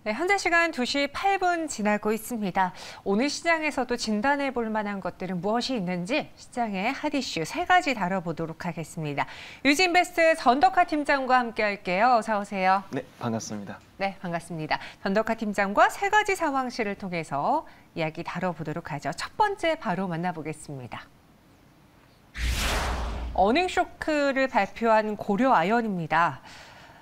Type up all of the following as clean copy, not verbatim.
네, 현재 시간 2시 8분 지나고 있습니다. 오늘 시장에서도 진단해 볼 만한 것들은 무엇이 있는지 시장의 핫 이슈 3가지 다뤄보도록 하겠습니다. 유진베스트 전덕하 팀장과 함께 할게요. 어서 오세요. 네, 반갑습니다. 네, 반갑습니다. 전덕하 팀장과 3가지 상황실을 통해서 이야기 다뤄보도록 하죠. 첫 번째 바로 만나보겠습니다. 어닝 쇼크를 발표한 고려아연입니다.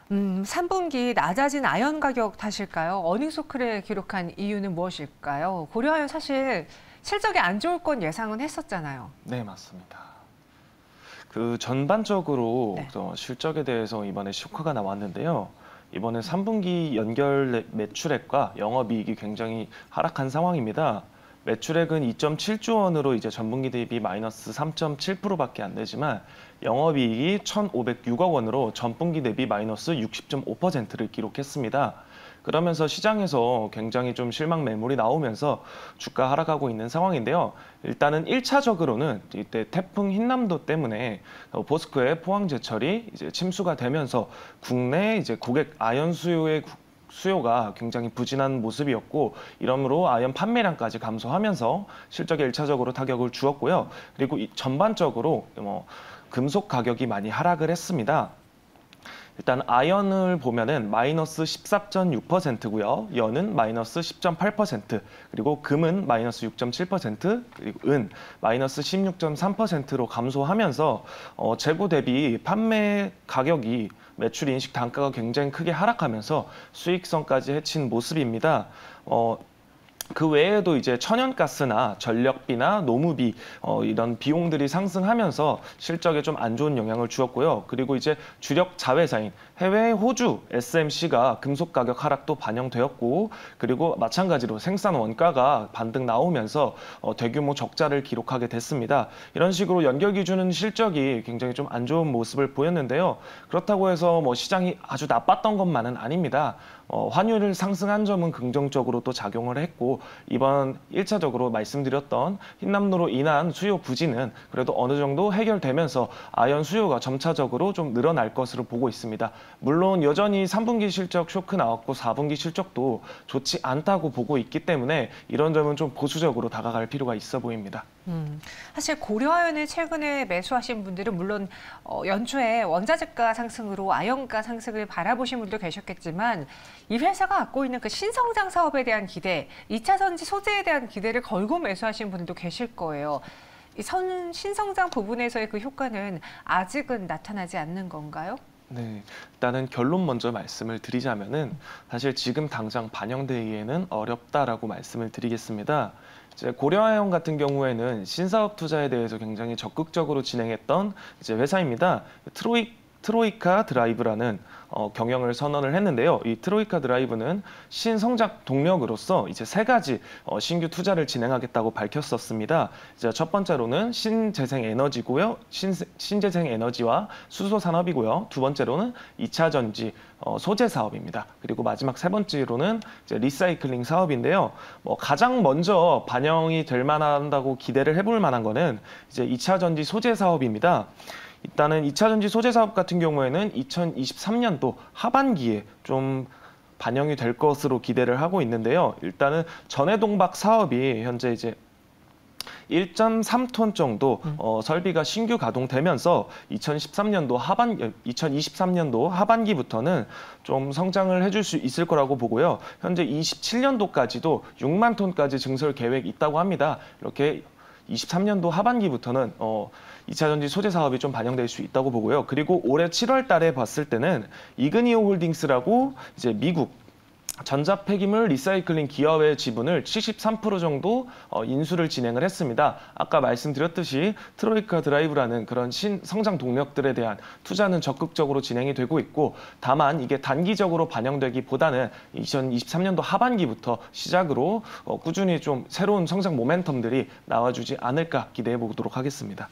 3분기 낮아진 아연 가격 탓일까요? 어닝 쇼크를 기록한 이유는 무엇일까요? 고려아연 사실 실적이 안 좋을 건 예상은 했었잖아요. 네, 맞습니다. 전반적으로 네. 실적에 대해서 이번에 쇼크가 나왔는데요. 이번에 3분기 연결 매출액과 영업이익이 굉장히 하락한 상황입니다. 매출액은 2.7조 원으로 이제 전분기 대비 마이너스 3.7%밖에 안 되지만 영업이익이 1,506억 원으로 전분기 대비 마이너스 60.5%를 기록했습니다. 그러면서 시장에서 굉장히 좀 실망 매물이 나오면서 주가 하락하고 있는 상황인데요. 일단은 1차적으로는 이때 태풍 흰남도 때문에 포스코의 포항제철이 이제 침수가 되면서 국내 이제 고객 아연 수요가 굉장히 부진한 모습이었고 이러므로 아연 판매량까지 감소하면서 실적에 1차적으로 타격을 주었고요. 그리고 전반적으로 금속 가격이 많이 하락을 했습니다. 일단 아연을 보면은 마이너스 14.6%고요. 연은 마이너스 10.8%, 그리고 금은 마이너스 6.7%, 그리고 은 마이너스 16.3%로 감소하면서 재고 대비 판매 가격이 매출 인식 단가가 굉장히 크게 하락하면서 수익성까지 해친 모습입니다. 그 외에도 이제 천연가스나 전력비나 노무비 이런 비용들이 상승하면서 실적에 좀 안 좋은 영향을 주었고요. 그리고 이제 주력 자회사인 해외 호주 SMC가 금속 가격 하락도 반영되었고, 그리고 마찬가지로 생산 원가가 반등 나오면서 대규모 적자를 기록하게 됐습니다. 이런 식으로 연결 기준은 실적이 굉장히 좀 안 좋은 모습을 보였는데요. 그렇다고 해서 시장이 아주 나빴던 것만은 아닙니다. 환율을 상승한 점은 긍정적으로 또 작용을 했고, 이번 1차적으로 말씀드렸던 흰남노로 인한 수요 부진은 그래도 어느 정도 해결되면서 아연 수요가 점차적으로 좀 늘어날 것으로 보고 있습니다. 물론 여전히 3분기 실적 쇼크 나왔고 4분기 실적도 좋지 않다고 보고 있기 때문에 이런 점은 좀 보수적으로 다가갈 필요가 있어 보입니다. 사실 고려아연을 최근에 매수하신 분들은 물론 연초에 원자재가 상승으로 아연가 상승을 바라보신 분도 계셨겠지만 이 회사가 갖고 있는 그 신성장 사업에 대한 기대, 2차 전지 소재에 대한 기대를 걸고 매수하신 분들도 계실 거예요. 이 신성장 부분에서의 그 효과는 아직은 나타나지 않는 건가요? 네, 일단은 결론 먼저 말씀을 드리자면은 사실 지금 당장 반영되기에는 어렵다라고 말씀을 드리겠습니다. 이제 고려아연 같은 경우에는 신사업 투자에 대해서 굉장히 적극적으로 진행했던 이제 회사입니다. 트로이카 드라이브라는 경영을 선언을 했는데요. 이 트로이카 드라이브는 신성장 동력으로서 이제 3가지 신규 투자를 진행하겠다고 밝혔었습니다. 이제 첫 번째로는 신재생 에너지고요. 신재생 에너지와 수소 산업이고요. 두 번째로는 2차 전지 소재 사업입니다. 그리고 마지막 3번째로는 이제 리사이클링 사업인데요. 가장 먼저 반영이 될 만한다고 기대를 해볼 만한 거는 이제 2차 전지 소재 사업입니다. 일단은 2차 전지 소재 사업 같은 경우에는 2023년도 하반기에 좀 반영이 될 것으로 기대를 하고 있는데요. 일단은 전해동박 사업이 현재 이제 1.3톤 정도 설비가 신규 가동되면서 2023년도 하반기부터는 좀 성장을 해줄 수 있을 거라고 보고요. 현재 27년도까지도 6만 톤까지 증설 계획이 있다고 합니다. 이렇게 23년도 하반기부터는 2차 전지 소재 사업이 좀 반영될 수 있다고 보고요. 그리고 올해 7월 달에 봤을 때는 이그니오 홀딩스라고 이제 미국 전자 폐기물 리사이클링 기업의 지분을 73% 정도 인수를 진행을 했습니다. 아까 말씀드렸듯이 트로이카 드라이브라는 그런 성장 동력들에 대한 투자는 적극적으로 진행이 되고 있고, 다만 이게 단기적으로 반영되기보다는 2023년도 하반기부터 시작으로 꾸준히 좀 새로운 성장 모멘텀들이 나와주지 않을까 기대해 보도록 하겠습니다.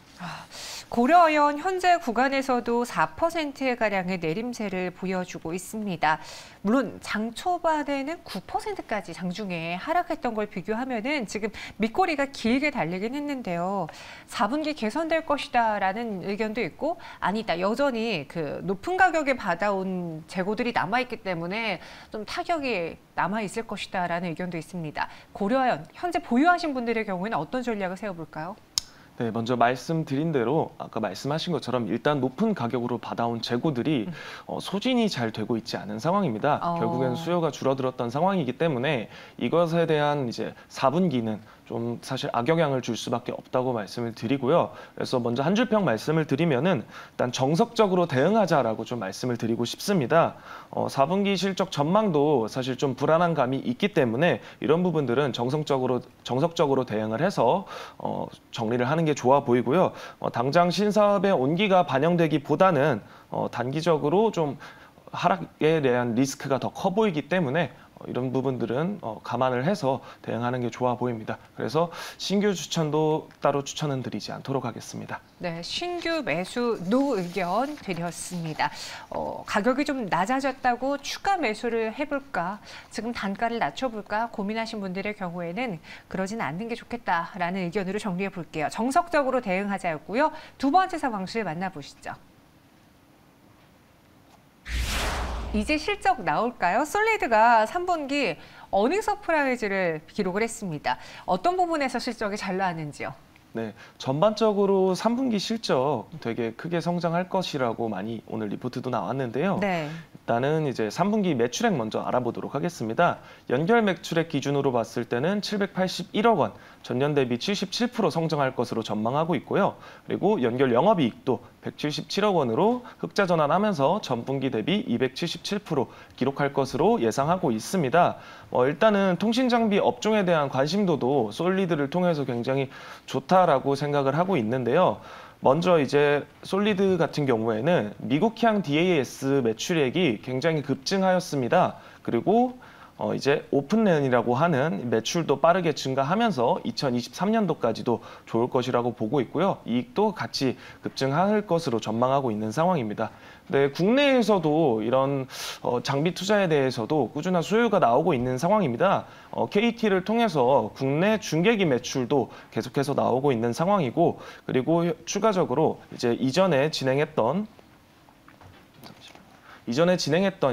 고려아연 현재 구간에서도 4%의 가량의 내림세를 보여주고 있습니다. 물론 장 초반에는 9%까지 장중에 하락했던 걸 비교하면은 지금 밑꼬리가 길게 달리긴 했는데요. 4분기 개선될 것이다라는 의견도 있고 아니다. 여전히 그 높은 가격에 받아온 재고들이 남아있기 때문에 좀 타격이 남아있을 것이다라는 의견도 있습니다. 고려아연 현재 보유하신 분들의 경우에는 어떤 전략을 세워볼까요? 네, 먼저 말씀드린 대로 아까 말씀하신 것처럼 일단 높은 가격으로 받아온 재고들이 소진이 잘 되고 있지 않은 상황입니다. 결국엔 수요가 줄어들었던 상황이기 때문에 이것에 대한 이제 4분기는 좀 사실 악영향을 줄 수밖에 없다고 말씀을 드리고요. 그래서 먼저 한 줄 평 말씀을 드리면은 일단 정석적으로 대응하자라고 좀 말씀을 드리고 싶습니다. 4분기 실적 전망도 사실 좀 불안한 감이 있기 때문에 이런 부분들은 정석적으로 대응을 해서 정리를 하는 게 좋아 보이고요. 당장 신사업의 온기가 반영되기보다는 단기적으로 좀 하락에 대한 리스크가 더 커 보이기 때문에 이런 부분들은 감안을 해서 대응하는 게 좋아 보입니다. 그래서 신규 추천도 따로 추천은 드리지 않도록 하겠습니다. 네, 신규 매수 노 의견 드렸습니다. 가격이 좀 낮아졌다고 추가 매수를 해볼까, 지금 단가를 낮춰볼까 고민하신 분들의 경우에는 그러진 않는 게 좋겠다라는 의견으로 정리해 볼게요. 정석적으로 대응하자였고요. 두 번째 상황실 만나보시죠. 이제 실적 나올까요? 솔리드가 3분기 어닝 서프라이즈를 기록을 했습니다. 어떤 부분에서 실적이 잘 나왔는지요? 네, 전반적으로 3분기 실적 되게 크게 성장할 것이라고 많이 오늘 리포트도 나왔는데요. 네. 일단은 이제 3분기 매출액 먼저 알아보도록 하겠습니다. 연결 매출액 기준으로 봤을 때는 781억 원, 전년 대비 77% 성장할 것으로 전망하고 있고요. 그리고 연결 영업이익도 177억 원으로 흑자 전환하면서 전분기 대비 277% 기록할 것으로 예상하고 있습니다. 일단은 통신장비 업종에 대한 관심도도 솔리드를 통해서 굉장히 좋다라고 생각을 하고 있는데요. 먼저 이제 솔리드 같은 경우에는 미국향 DAS 매출액이 굉장히 급증하였습니다. 그리고 이제 오픈랜이라고 하는 매출도 빠르게 증가하면서 2023년도까지도 좋을 것이라고 보고 있고요. 이익도 같이 급증할 것으로 전망하고 있는 상황입니다. 네, 국내에서도 이런 장비 투자에 대해서도 꾸준한 수요가 나오고 있는 상황입니다. KT를 통해서 국내 중계기 매출도 계속해서 나오고 있는 상황이고, 그리고 추가적으로 이제 이전에 진행했던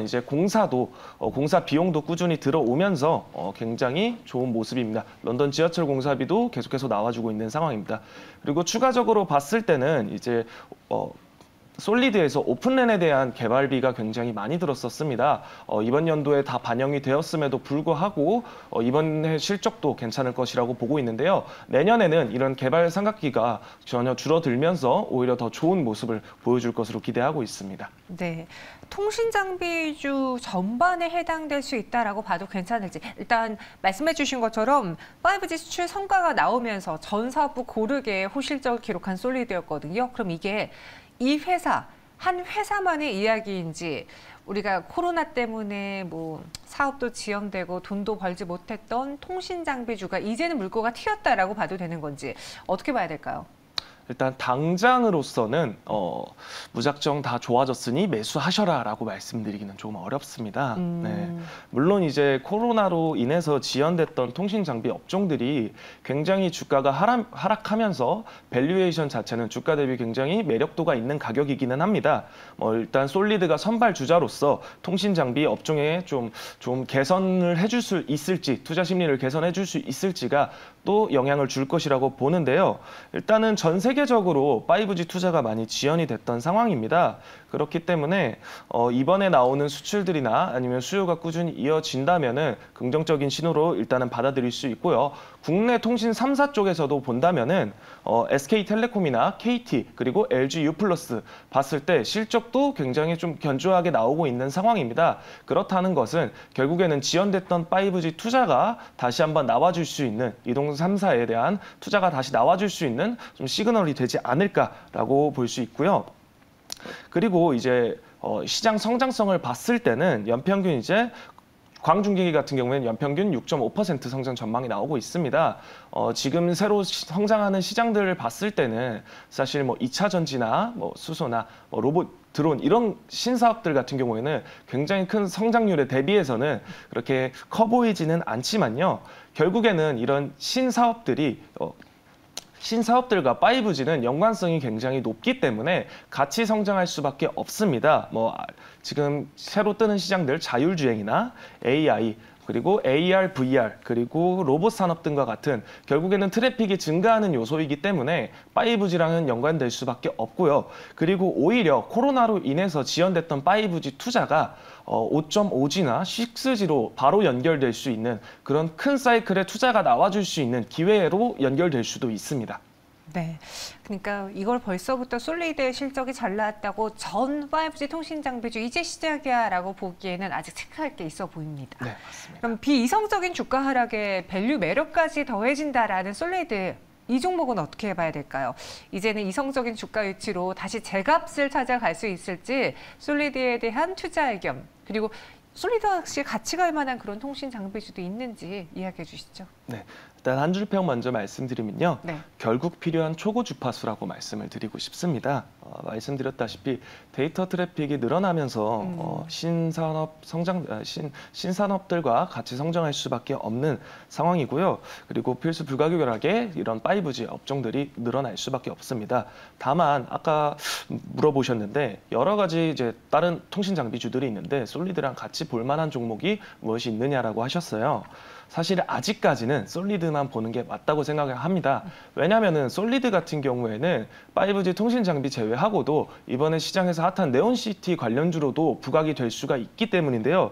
이제 공사도 공사 비용도 꾸준히 들어오면서 굉장히 좋은 모습입니다. 런던 지하철 공사비도 계속해서 나와주고 있는 상황입니다. 그리고 추가적으로 봤을 때는 이제 솔리드에서 오픈랜에 대한 개발비가 굉장히 많이 들었었습니다. 이번 연도에 다 반영이 되었음에도 불구하고 이번 해 실적도 괜찮을 것이라고 보고 있는데요. 내년에는 이런 개발 삼각기가 전혀 줄어들면서 오히려 더 좋은 모습을 보여줄 것으로 기대하고 있습니다. 네, 통신장비주 전반에 해당될 수 있다라고 봐도 괜찮을지, 일단 말씀해 주신 것처럼 5G 수출 성과가 나오면서 전 사업부 고르게 호실적을 기록한 솔리드였거든요. 그럼 이게 이 회사, 한 회사만의 이야기인지, 우리가 코로나 때문에 뭐 사업도 지연되고 돈도 벌지 못했던 통신장비주가 이제는 물꼬가 튀었다라고 봐도 되는 건지 어떻게 봐야 될까요? 일단 당장으로서는 무작정 다 좋아졌으니 매수하셔라라고 말씀드리기는 조금 어렵습니다. 네. 물론 이제 코로나로 인해서 지연됐던 통신 장비 업종들이 굉장히 주가가 하락하면서 밸류에이션 자체는 주가 대비 굉장히 매력도가 있는 가격이기는 합니다. 일단 솔리드가 선발 주자로서 통신 장비 업종에 좀 개선을 해줄 수 있을지, 투자 심리를 개선해 줄 수 있을지가 또 영향을 줄 것이라고 보는데요. 일단은 전 세계적으로 5G 투자가 많이 지연이 됐던 상황입니다. 그렇기 때문에 이번에 나오는 수출들이나 아니면 수요가 꾸준히 이어진다면은 긍정적인 신호로 일단은 받아들일 수 있고요. 국내 통신 3사 쪽에서도 본다면은 SK텔레콤이나 KT 그리고 LG U+ 봤을 때 실적도 굉장히 좀 견조하게 나오고 있는 상황입니다. 그렇다는 것은 결국에는 지연됐던 5G 투자가 다시 한번 나와줄 수 있는, 이동 3사에 대한 투자가 다시 나와줄 수 있는 좀 시그널이 되지 않을까라고 볼 수 있고요. 그리고 이제 시장 성장성을 봤을 때는 연평균 이제 광중기기 같은 경우에는 연평균 6.5% 성장 전망이 나오고 있습니다. 지금 새로 성장하는 시장들을 봤을 때는 사실 뭐 2차 전지나 뭐 수소나 뭐 로봇, 드론 이런 신사업들 같은 경우에는 굉장히 큰 성장률에 대비해서는 그렇게 커 보이지는 않지만요. 결국에는 이런 신사업들과 5G는 연관성이 굉장히 높기 때문에 같이 성장할 수밖에 없습니다. 뭐 지금 새로 뜨는 시장들 자율주행이나 AI 그리고 AR, VR, 그리고 로봇 산업 등과 같은 결국에는 트래픽이 증가하는 요소이기 때문에 5G랑은 연관될 수밖에 없고요. 그리고 오히려 코로나로 인해서 지연됐던 5G 투자가 5.5G나 6G로 바로 연결될 수 있는 그런 큰 사이클의 투자가 나와줄 수 있는 기회로 연결될 수도 있습니다. 네, 그러니까 이걸 벌써부터 솔리드의 실적이 잘 나왔다고 전 5G 통신 장비주 이제 시작이야라고 보기에는 아직 체크할 게 있어 보입니다. 네, 맞습니다. 그럼 비이성적인 주가 하락에 밸류 매력까지 더해진다라는 솔리드, 이 종목은 어떻게 봐야 될까요? 이제는 이성적인 주가 위치로 다시 제값을 찾아갈 수 있을지 솔리드에 대한 투자 의견, 그리고 솔리드 혹시 같이 갈 만한 그런 통신 장비주도 있는지 이야기해 주시죠. 네, 일단 한 줄 평 먼저 말씀드리면요. 네. 결국 필요한 초고 주파수라고 말씀을 드리고 싶습니다. 말씀드렸다시피 데이터 트래픽이 늘어나면서 신산업들과 같이 성장할 수밖에 없는 상황이고요. 그리고 필수 불가결하게 이런 5G 업종들이 늘어날 수밖에 없습니다. 다만 아까 물어보셨는데 여러 가지 이제 다른 통신 장비주들이 있는데 솔리드랑 같이 볼 만한 종목이 무엇이 있느냐라고 하셨어요. 사실 아직까지는 솔리드만 보는 게 맞다고 생각을 합니다. 왜냐하면 솔리드 같은 경우에는 5G 통신 장비 제외하고도 이번에 시장에서 핫한 네온시티 관련주로도 부각이 될 수가 있기 때문인데요.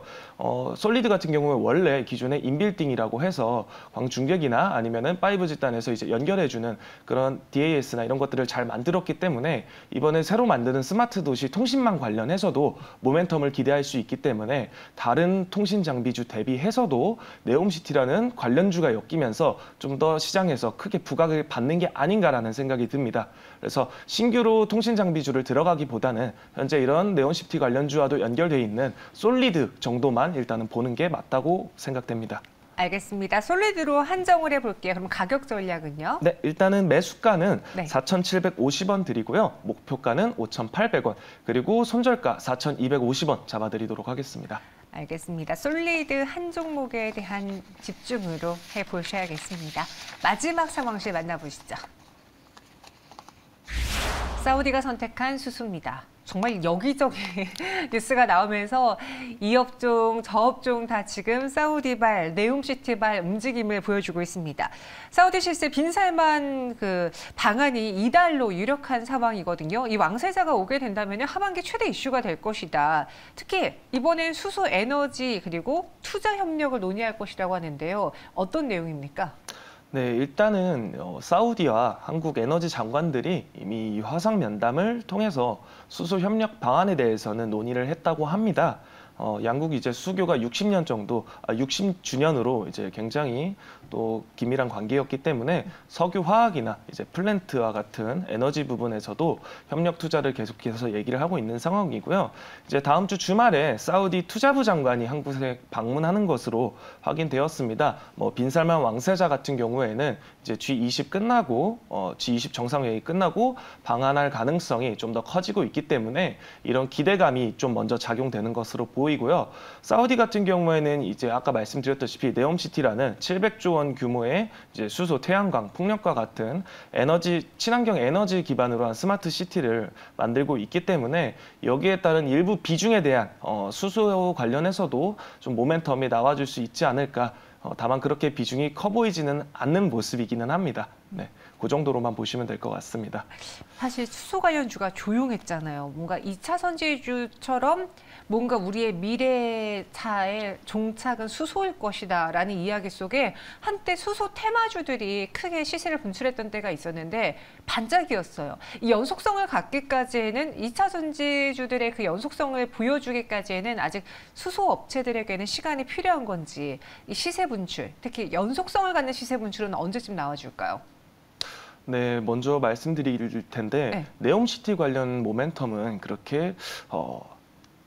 솔리드 같은 경우에 원래 기존에 인빌딩이라고 해서 광중계기나 아니면은 5G 단에서 이제 연결해주는 그런 DAS나 이런 것들을 잘 만들었기 때문에 이번에 새로 만드는 스마트 도시 통신망 관련해서도 모멘텀을 기대할 수 있기 때문에 다른 통신 장비주 대비해서도 네옴시티라는 관련주가 엮이면서 좀 더 시장에서 크게 부각을 받는 게 아닌가라는 생각이 듭니다. 그래서 신규로 통신 장비주를 들어가기보다는 현재 이런 네온시티 관련주와도 연결돼 있는 솔리드 정도만 일단은 보는 게 맞다고 생각됩니다. 알겠습니다. 솔리드로 한정을 해볼게요. 그럼 가격 전략은요? 네, 일단은 매수가는 네. 4,750원 드리고요. 목표가는 5,800원, 그리고 손절가 4,250원 잡아드리도록 하겠습니다. 알겠습니다. 솔리드 한 종목에 대한 집중으로 해보셔야겠습니다. 마지막 상황실 만나보시죠. 사우디가 선택한 수소입니다. 정말 여기저기 뉴스가 나오면서 이 업종, 저 업종 다 지금 사우디발, 네옴시티발 움직임을 보여주고 있습니다. 사우디 실세 빈살만 그 방안이 이달로 유력한 상황이거든요. 이 왕세자가 오게 된다면 하반기 최대 이슈가 될 것이다. 특히 이번엔 수소 에너지 그리고 투자 협력을 논의할 것이라고 하는데요. 어떤 내용입니까? 네, 일단은 사우디와 한국 에너지 장관들이 이미 이 화상 면담을 통해서 수소 협력 방안에 대해서는 논의를 했다고 합니다. 양국이 이제 수교가 60년 정도, 60주년으로 이제 굉장히 또 긴밀한 관계였기 때문에 석유 화학이나 이제 플랜트와 같은 에너지 부분에서도 협력 투자를 계속해서 얘기를 하고 있는 상황이고요. 이제 다음 주 주말에 사우디 투자부 장관이 한국에 방문하는 것으로 확인되었습니다. 뭐 빈살만 왕세자 같은 경우에는 이제 G20 끝나고 G20 정상회의 끝나고 방한할 가능성이 좀 더 커지고 있기 때문에 이런 기대감이 좀 먼저 작용되는 것으로 보이고요. 사우디 같은 경우에는 이제 아까 말씀드렸다시피 네옴시티라는 700조 원 규모의 이제 수소, 태양광, 풍력과 같은 에너지 친환경 에너지 기반으로 한 스마트 시티를 만들고 있기 때문에 여기에 따른 일부 비중에 대한 수소 관련해서도 좀 모멘텀이 나와줄 수 있지 않을까. 다만 그렇게 비중이 커 보이지는 않는 모습이기는 합니다. 네, 그 정도로만 보시면 될 것 같습니다. 사실 수소 관련주가 조용했잖아요. 뭔가 2차 전지주처럼 뭔가 우리의 미래차의 종착은 수소일 것이다라는 이야기 속에 한때 수소 테마주들이 크게 시세를 분출했던 때가 있었는데 반짝이었어요. 이 연속성을 갖기까지에는 2차 전지주들의 그 연속성을 보여주기까지에는 아직 수소 업체들에게는 시간이 필요한 건지 이 시세 분출, 특히 연속성을 갖는 시세 분출은 언제쯤 나와줄까요? 네, 먼저 말씀드릴 텐데 네. 네옴시티 관련 모멘텀은 그렇게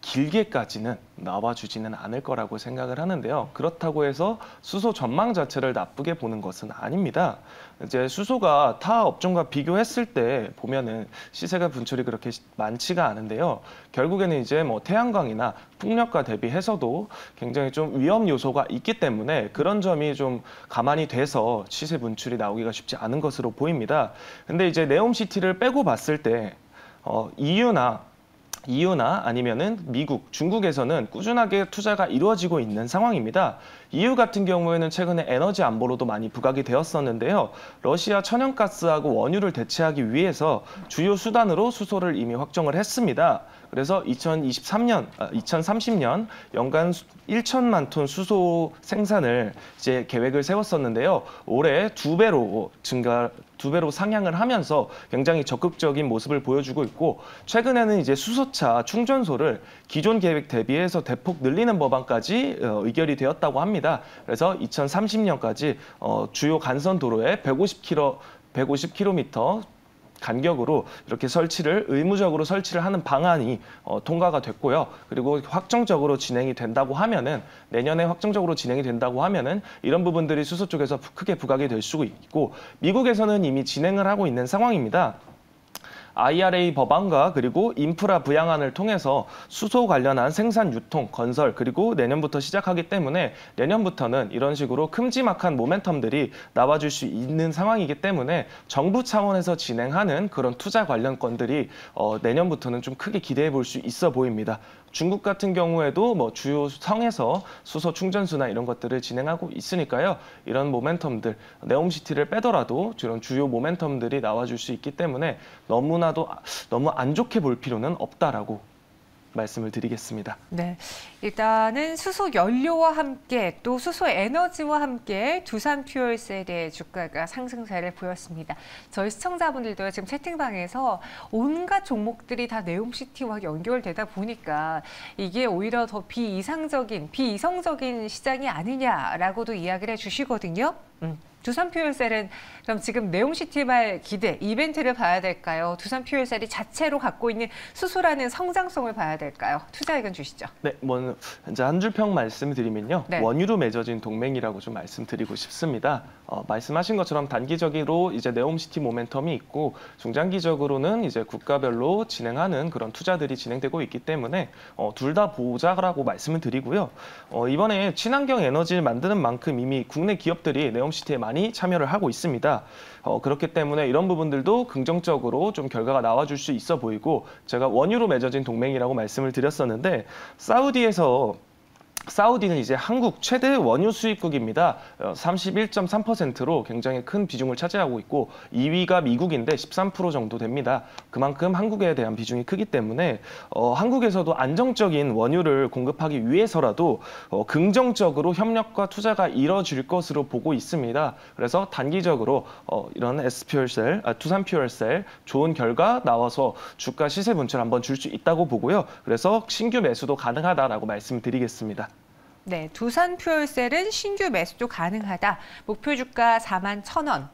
길게까지는 나와주지는 않을 거라고 생각을 하는데요. 그렇다고 해서 수소 전망 자체를 나쁘게 보는 것은 아닙니다. 이제 수소가 타 업종과 비교했을 때 보면은 시세가 분출이 그렇게 많지가 않은데요. 결국에는 이제 뭐 태양광이나 풍력과 대비해서도 굉장히 좀 위험 요소가 있기 때문에 그런 점이 좀 가만히 돼서 시세 분출이 나오기가 쉽지 않은 것으로 보입니다. 근데 이제 네옴시티를 빼고 봤을 때 EU나 아니면은 미국, 중국에서는 꾸준하게 투자가 이루어지고 있는 상황입니다. EU 같은 경우에는 최근에 에너지 안보로도 많이 부각이 되었었는데요. 러시아 천연가스하고 원유를 대체하기 위해서 주요 수단으로 수소를 이미 확정을 했습니다. 그래서 2030년 연간 1천만 톤 수소 생산을 이제 계획을 세웠었는데요. 올해 두 배로 상향을 하면서 굉장히 적극적인 모습을 보여주고 있고, 최근에는 이제 수소차 충전소를 기존 계획 대비해서 대폭 늘리는 법안까지 의결이 되었다고 합니다. 그래서 2030년까지 주요 간선 도로에 150km 간격으로 이렇게 의무적으로 설치를 하는 방안이 통과가 됐고요. 그리고 내년에 확정적으로 진행이 된다고 하면은 이런 부분들이 수소 쪽에서 크게 부각이 될 수 있고, 미국에서는 이미 진행을 하고 있는 상황입니다. IRA 법안과 그리고 인프라 부양안을 통해서 수소 관련한 생산, 유통, 건설, 그리고 내년부터 시작하기 때문에 내년부터는 이런 식으로 큼지막한 모멘텀들이 나와줄 수 있는 상황이기 때문에 정부 차원에서 진행하는 그런 투자 관련 건들이 내년부터는 좀 크게 기대해 볼 수 있어 보입니다. 중국 같은 경우에도 뭐 주요 성에서 수소 충전소나 이런 것들을 진행하고 있으니까요. 이런 모멘텀들, 네옴시티를 빼더라도 이런 주요 모멘텀들이 나와줄 수 있기 때문에 너무 안 좋게 볼 필요는 없다라고 말씀을 드리겠습니다. 네, 일단은 수소 연료와 함께 또 수소 에너지와 함께 두산퓨얼셀의 주가가 상승세를 보였습니다. 저희 시청자분들도 지금 채팅방에서 온갖 종목들이 다 네옴시티와 연결되다 보니까 이게 오히려 더 비이성적인 시장이 아니냐라고도 이야기를 해주시거든요. 두산퓨얼셀은 그럼 지금 네옴시티발 기대, 이벤트를 봐야 될까요? 두산퓨얼셀이 자체로 갖고 있는 수소라는 성장성을 봐야 될까요? 투자 의견 주시죠. 네, 이제 한 줄 평 말씀드리면요. 네. 원유로 맺어진 동맹이라고 좀 말씀드리고 싶습니다. 말씀하신 것처럼 단기적으로 이제 네옴시티 모멘텀이 있고, 중장기적으로는 이제 국가별로 진행하는 그런 투자들이 진행되고 있기 때문에 둘 다 보자라고 말씀을 드리고요. 이번에 친환경 에너지를 만드는 만큼 이미 국내 기업들이 네옴시티에 많이 참여를 하고 있습니다. 그렇기 때문에 이런 부분들도 긍정적으로 좀 결과가 나와줄 수 있어 보이고, 제가 원유로 맺어진 동맹이라고 말씀을 드렸었는데, 사우디는 이제 한국 최대 원유 수입국입니다. 31.3%로 굉장히 큰 비중을 차지하고 있고, 2위가 미국인데 13% 정도 됩니다. 그만큼 한국에 대한 비중이 크기 때문에 한국에서도 안정적인 원유를 공급하기 위해서라도 긍정적으로 협력과 투자가 이뤄질 것으로 보고 있습니다. 그래서 단기적으로 이런 두산퓨얼셀 좋은 결과 나와서 주가 시세 분출 한번 줄 수 있다고 보고요. 그래서 신규 매수도 가능하다라고 말씀드리겠습니다. 네, 두산퓨얼셀은 신규 매수도 가능하다. 목표 주가 41,000원.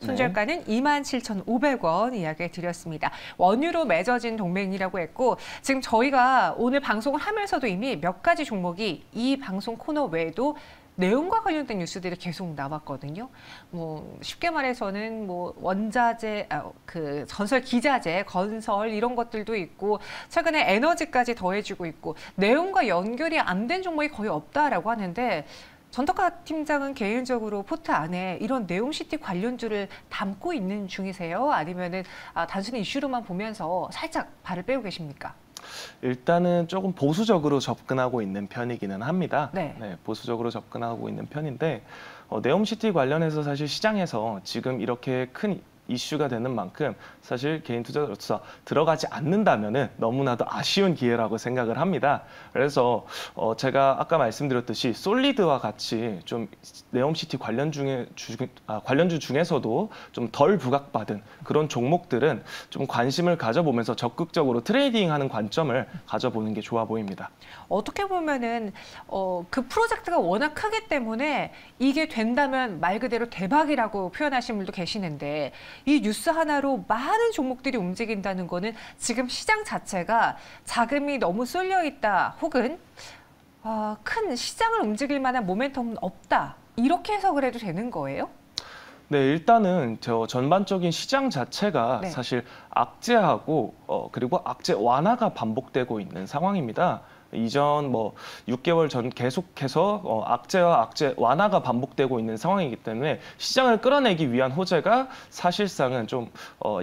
손절가는 27,500원 이야기 드렸습니다. 원유로 맺어진 동맹이라고 했고, 지금 저희가 오늘 방송을 하면서도 이미 몇 가지 종목이 이 방송 코너 외에도 내용과 관련된 뉴스들이 계속 나왔거든요. 쉽게 말해서는 원자재, 건설 기자재, 건설 이런 것들도 있고, 최근에 에너지까지 더해지고 있고, 내용과 연결이 안 된 종목이 거의 없다라고 하는데, 전덕화 팀장은 개인적으로 포트 안에 이런 네옴시티 관련주를 담고 있는 중이세요? 아니면은 단순히 이슈로만 보면서 살짝 발을 빼고 계십니까? 일단은 조금 보수적으로 접근하고 있는 편이기는 합니다. 네. 보수적으로 접근하고 있는 편인데, 네옴시티 관련해서 사실 시장에서 지금 이렇게 큰 이슈가 되는 만큼 사실 개인 투자자로서 들어가지 않는다면은 너무나도 아쉬운 기회라고 생각을 합니다. 그래서 제가 아까 말씀드렸듯이 솔리드와 같이 좀 네옴시티 관련주 중에서도 좀 덜 부각받은 그런 종목들은 좀 관심을 가져보면서 적극적으로 트레이딩하는 관점을 가져보는 게 좋아 보입니다. 어떻게 보면은 그 프로젝트가 워낙 크기 때문에 이게 된다면 말 그대로 대박이라고 표현하시는 분도 계시는데, 이 뉴스 하나로 많은 종목들이 움직인다는 거는 지금 시장 자체가 자금이 너무 쏠려 있다 혹은 큰 시장을 움직일 만한 모멘텀은 없다. 이렇게 해석을 해도 되는 거예요? 네, 일단은 저 전반적인 시장 자체가 네. 사실 악재하고 그리고 악재 완화가 반복되고 있는 상황입니다. 이전 6개월 전 계속해서 악재와 악재 완화가 반복되고 있는 상황이기 때문에 시장을 끌어내기 위한 호재가 사실상은 좀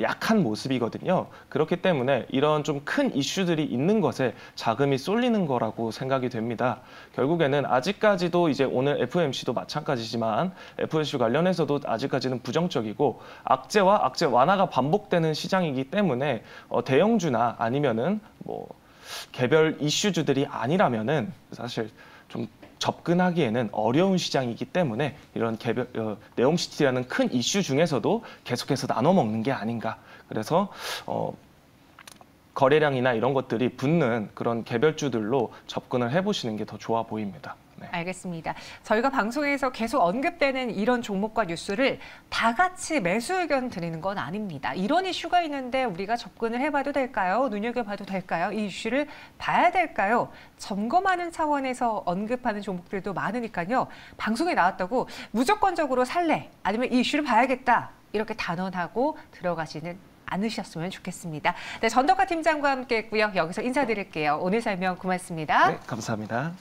약한 모습이거든요. 그렇기 때문에 이런 좀 큰 이슈들이 있는 것에 자금이 쏠리는 거라고 생각이 됩니다. 결국에는 아직까지도 이제 오늘 FOMC도 마찬가지지만 FOMC 관련해서도 아직까지는 부정적이고 악재와 악재 완화가 반복되는 시장이기 때문에 대형주나 아니면은 개별 이슈주들이 아니라면은 사실 좀 접근하기에는 어려운 시장이기 때문에 이런 개별 네옴시티라는 큰 이슈 중에서도 계속해서 나눠 먹는 게 아닌가. 그래서 거래량이나 이런 것들이 붙는 그런 개별주들로 접근을 해보시는 게 더 좋아 보입니다. 네. 알겠습니다. 저희가 방송에서 계속 언급되는 이런 종목과 뉴스를 다 같이 매수 의견 드리는 건 아닙니다. 이런 이슈가 있는데 우리가 접근을 해봐도 될까요? 눈여겨봐도 될까요? 이 이슈를 봐야 될까요? 점검하는 차원에서 언급하는 종목들도 많으니까요. 방송에 나왔다고 무조건적으로 살래 아니면 이 이슈를 봐야겠다 이렇게 단언하고 들어가시는 않으셨으면 좋겠습니다. 네, 전덕화 팀장과 함께했고요. 여기서 인사드릴게요. 오늘 설명 고맙습니다. 네, 감사합니다.